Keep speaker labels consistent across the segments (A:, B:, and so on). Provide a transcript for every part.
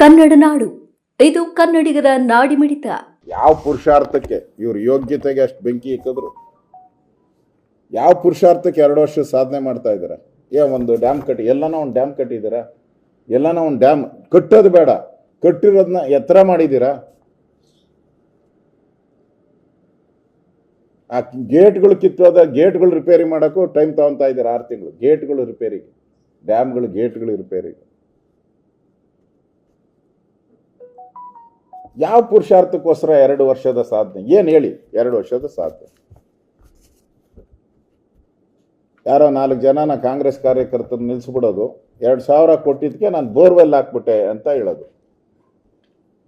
A: ಕನ್ನಡ ನಾಡು, ಇದು ಕನ್ನಡಿಗರ ನಾಡಿಮಿಡಿತ.
B: ಯಾವ ಪುರುಷಾರ್ಥಕ್ಕೆ ಇವ್ರ ಯೋಗ್ಯತೆಗೆ ಅಷ್ಟು ಬೆಂಕಿ ಇಕ್ಕಿದ್ರು? ಯಾವ ಪುರುಷಾರ್ಥಕ್ಕೆ 2 ವರ್ಷ ಸಾಧನೆ ಮಾಡ್ತಾ ಇದ್ದಾರೆ? ಒಂದು ಡ್ಯಾಮ್ ಎಲ್ಲನೋ ಒಂದು ಡ್ಯಾಮ್ ಕಟ್ಟಿದ್ದೀರಾ? ಎಲ್ಲನೋ ಒಂದು ಡ್ಯಾಮ್ ಕಟ್ಟೋದು ಬೇಡ, ಕಟ್ಟಿರೋದನ್ನ ಎತ್ತರ ಮಾಡಿದ್ದೀರಾ? ಆ ಗೇಟ್ಗಳು ಕಿತ್ತೋದ ಗೇಟ್ಗಳು ರಿಪೇರಿ ಮಾಡೋಕ್ಕೂ ಟೈಮ್ ತಗೊತಾ ಇದ್ದಾರೆ. 6 ತಿಂಗಳು ಗೇಟ್ಗಳು ರಿಪೇರಿಗೆ, ಡ್ಯಾಮ್ಗಳು ಗೇಟ್ಗಳು ರಿಪೇರಿಗೆ. ಯಾವ ಪುರುಷಾರ್ಥಕ್ಕೋಸ್ಕರ 2 ವರ್ಷದ ಸಾಧನೆ? ಏನು ಹೇಳಿ 2 ವರ್ಷದ ಸಾಧನೆ? ಯಾರೋ 4 ಜನನ ಕಾಂಗ್ರೆಸ್ ಕಾರ್ಯಕರ್ತರು ನಿಲ್ಲಿಸ್ಬಿಡೋದು, 2,000 ಕೊಟ್ಟಿದ್ದಕ್ಕೆ ನಾನು ಬೋರ್ವೆಲ್ ಹಾಕ್ಬಿಟ್ಟೆ ಅಂತ ಹೇಳೋದು.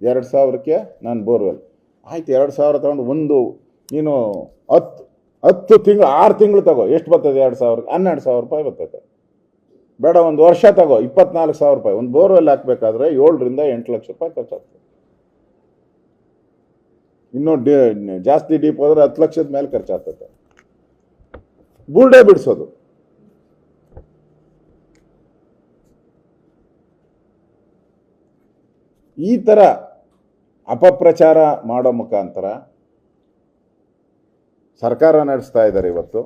B: 2,000ಕ್ಕೆ ನಾನು ಬೋರ್ವೆಲ್ ಆಯ್ತು. 2,000 ತಗೊಂಡು ನೀನು 10 ತಿಂಗಳು 6 ತಿಂಗಳು ತಗೋ, ಎಷ್ಟು ಬರ್ತದೆ? 2,000 12,000 ರೂಪಾಯಿ ಬರ್ತದೆ. ಬೇಡ, 1 ವರ್ಷ ತಗೋ, 24,000 ರೂಪಾಯಿ. ಒಂದು ಬೋರ್ವೆಲ್ ಹಾಕ್ಬೇಕಾದ್ರೆ 7ರಿಂದ 8 ಲಕ್ಷ ರೂಪಾಯಿ ಖರ್ಚಾಗ್ತದೆ. ಇನ್ನೂ ಜಾಸ್ತಿ ಡೀಪ್ ಹೋದ್ರೆ 10 ಲಕ್ಷದ ಮೇಲೆ ಖರ್ಚಾಗ್ತದೆ. ಬುರ್ಡೆ ಬಿಡಿಸೋದು. ಈ ಥರ ಅಪಪ್ರಚಾರ ಮಾಡೋ ಮುಖಾಂತರ ಸರ್ಕಾರ ನಡೆಸ್ತಾ ಇದ್ದಾರೆ. ಇವತ್ತು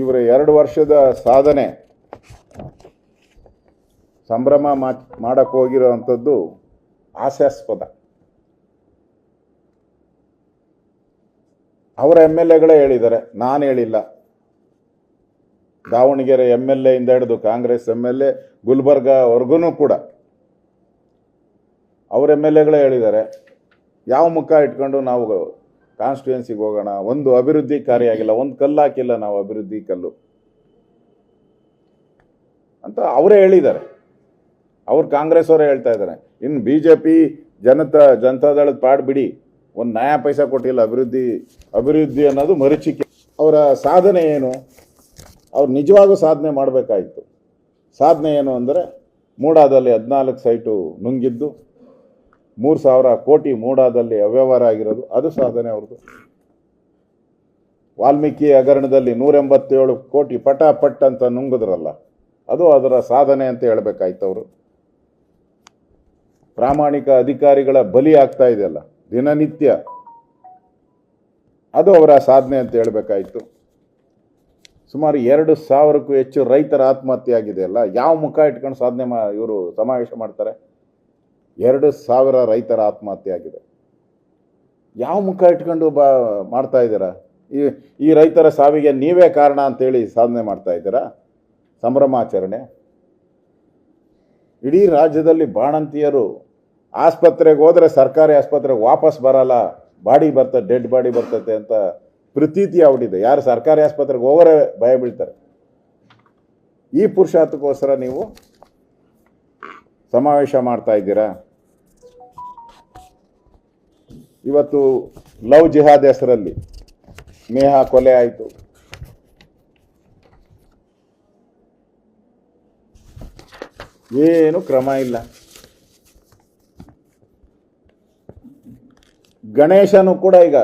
B: ಇವರ 2 ವರ್ಷದ ಸಾಧನೆ ಸಂಭ್ರಮ ಮಾಡಕ್ಕೆ ಹೋಗಿರೋ ಅಂಥದ್ದು ಹಾಸ್ಯಾಸ್ಪದ. ಅವರ MLAಗಳೇ ಹೇಳಿದ್ದಾರೆ, ನಾನು ಹೇಳಿಲ್ಲ. ದಾವಣಗೆರೆ MLA ಇಂದ ಹಿಡಿದು ಕಾಂಗ್ರೆಸ್ MLA ಗುಲ್ಬರ್ಗಾವರೆಗೂ ಕೂಡ ಅವರ MLAಗಳೇ ಹೇಳಿದ್ದಾರೆ, ಯಾವ ಮುಖ ಇಟ್ಕೊಂಡು ನಾವು ಕಾನ್ಸ್ಟಿಟ್ಯೂನ್ಸಿಗೆ ಹೋಗೋಣ? ಒಂದು ಅಭಿವೃದ್ಧಿ ಕಾರ್ಯ ಆಗಿಲ್ಲ, ಒಂದು ಕಲ್ಲು ಹಾಕಿಲ್ಲ ನಾವು, ಅಭಿವೃದ್ಧಿ ಕಲ್ಲು ಅಂತ ಅವರೇ ಹೇಳಿದ್ದಾರೆ. ಅವ್ರು ಕಾಂಗ್ರೆಸ್ ಅವರೇ ಹೇಳ್ತಾ ಇದ್ದಾರೆ. ಇನ್ನು BJP ಜನತಾದಳದ ಪಾಡ್ ಬಿಡಿ, ಒಂದು ನಯಾ ಪೈಸಾ ಕೊಟ್ಟಿಲ್ಲ. ಅಭಿವೃದ್ಧಿ ಅನ್ನೋದು ಮರೀಚಿಕೆ. ಅವರ ಸಾಧನೆ ಏನು? ಅವ್ರು ನಿಜವಾಗೂ ಸಾಧನೆ ಮಾಡಬೇಕಾಯಿತು. ಸಾಧನೆ ಏನು ಅಂದರೆ, ಮೂಡಾದಲ್ಲಿ 14 ಸೈಟು ನುಂಗಿದ್ದು, 3,000 ಕೋಟಿ ಮೂಡಾದಲ್ಲಿ ಅವ್ಯವಹಾರ ಆಗಿರೋದು, ಅದು ಸಾಧನೆ ಅವ್ರದ್ದು. ವಾಲ್ಮೀಕಿ ಹಗರಣದಲ್ಲಿ 187 ಕೋಟಿ ಪಟಾಪಟ್ ಅಂತ ನುಂಗಿದ್ರಲ್ಲ, ಅದು ಅದರ ಸಾಧನೆ ಅಂತ ಹೇಳಬೇಕಾಯ್ತು. ಅವರು ಪ್ರಾಮಾಣಿಕ ಅಧಿಕಾರಿಗಳ ಬಲಿ ಆಗ್ತಾ ಇದೆಯಲ್ಲ ದಿನನಿತ್ಯ, ಅದು ಅವರ ಸಾಧನೆ ಅಂತ ಹೇಳಬೇಕಾಯ್ತು. ಸುಮಾರು 2,000ಕ್ಕೂ ಹೆಚ್ಚು ರೈತರ ಆತ್ಮಹತ್ಯೆ ಆಗಿದೆಯಲ್ಲ, ಯಾವ ಮುಖ ಇಟ್ಕೊಂಡು ಸಾಧನೆ ಇವರು ಸಮಾವೇಶ ಮಾಡ್ತಾರೆ? 2,000 ರೈತರ ಆತ್ಮಹತ್ಯೆ ಆಗಿದೆ. ಯಾವ ಮುಖ ಇಟ್ಕೊಂಡು ಮಾಡ್ತಾ ಇದ್ದೀರಾ? ಈ ರೈತರ ಸಾವಿಗೆ ನೀವೇ ಕಾರಣ ಅಂತೇಳಿ ಸಾಧನೆ ಮಾಡ್ತಾ ಇದ್ದೀರಾ? ಸಂಭ್ರಮಾಚರಣೆ. ಇಡೀ ರಾಜ್ಯದಲ್ಲಿ ಬಾಣಂತಿಯರು ಆಸ್ಪತ್ರೆಗೆ ಹೋದರೆ ಸರ್ಕಾರಿ ಆಸ್ಪತ್ರೆಗೆ ವಾಪಸ್ ಬರಲ್ಲ, ಡೆಡ್ ಬಾಡಿ ಬರ್ತತೆ ಅಂತ ಪ್ರತೀತಿ ಆಗ್ಬಿಟ್ಟಿದೆ. ಯಾರು ಸರ್ಕಾರಿ ಆಸ್ಪತ್ರೆಗೆ ಹೋಗೋರೆ ಭಯ ಬೀಳ್ತಾರೆ. ಈ ಪುರುಷಾರ್ಥಕ್ಕೋಸ್ಕರ ನೀವು ಸಮಾವೇಶ ಮಾಡ್ತಾ ಇದ್ದೀರಾ? ಇವತ್ತು ಲವ್ ಜಿಹಾದ್ ಹೆಸರಲ್ಲಿ ನೇಹಾ ಕೊಲೆ ಆಯಿತು. ಏನು ಕ್ರಮ ಇಲ್ಲ. ಗಣೇಶನು ಕೂಡ ಈಗ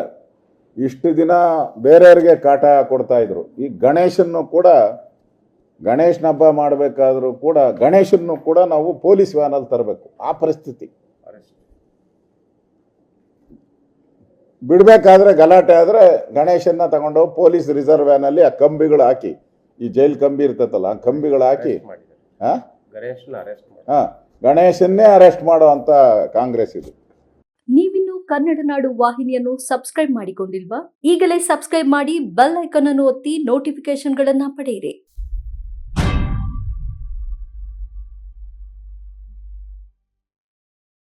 B: ಇಷ್ಟು ದಿನ ಬೇರೆಯವ್ರಿಗೆ ಕಾಟ ಕೊಡ್ತಾ ಇದ್ರು. ಈ ಗಣೇಶನ್ನು ಕೂಡ, ಗಣೇಶನ ಹಬ್ಬ ಮಾಡಬೇಕಾದ್ರೂ ಕೂಡ ಗಣೇಶನ್ನು ಕೂಡ ನಾವು ಪೊಲೀಸ್ ವ್ಯಾನಲ್ಲಿ ತರಬೇಕು. ಆ ಪರಿಸ್ಥಿತಿ. ಬಿಡಬೇಕಾದ್ರೆ ಗಲಾಟೆ ಆದರೆ ಗಣೇಶನ್ನ ತಗೊಂಡೋಗಿ ಪೊಲೀಸ್ ರಿಸರ್ವ್ ವ್ಯಾನಲ್ಲಿ ಆ ಕಂಬಿಗಳು ಹಾಕಿ, ಈ ಜೈಲ್ ಕಂಬಿ ಇರ್ತೈತಲ್ಲ, ಆ ಕಂಬಿಗಳು ಹಾಕಿ ಗಣೇಶನ್ನೇ ಅರೆಸ್ಟ್ ಮಾಡೋ ಅಂತ ಕಾಂಗ್ರೆಸ್ ಇದು.
A: ನೀವಿನ್ನು ಕನ್ನಡ ನಾಡು ವಾಹಿನಿಯನ್ನು ಸಬ್ಸ್ಕ್ರೈಬ್ ಮಾಡಿಕೊಂಡಿಲ್ವಾ? ಈಗಲೇ ಸಬ್ಸ್ಕ್ರೈಬ್ ಮಾಡಿ, ಬೆಲ್ ಐಕಾನ್ ಅನ್ನು ಒತ್ತಿ ನೋಟಿಫಿಕೇಶನ್ಗಳನ್ನ ಪಡೆಯಿರಿ.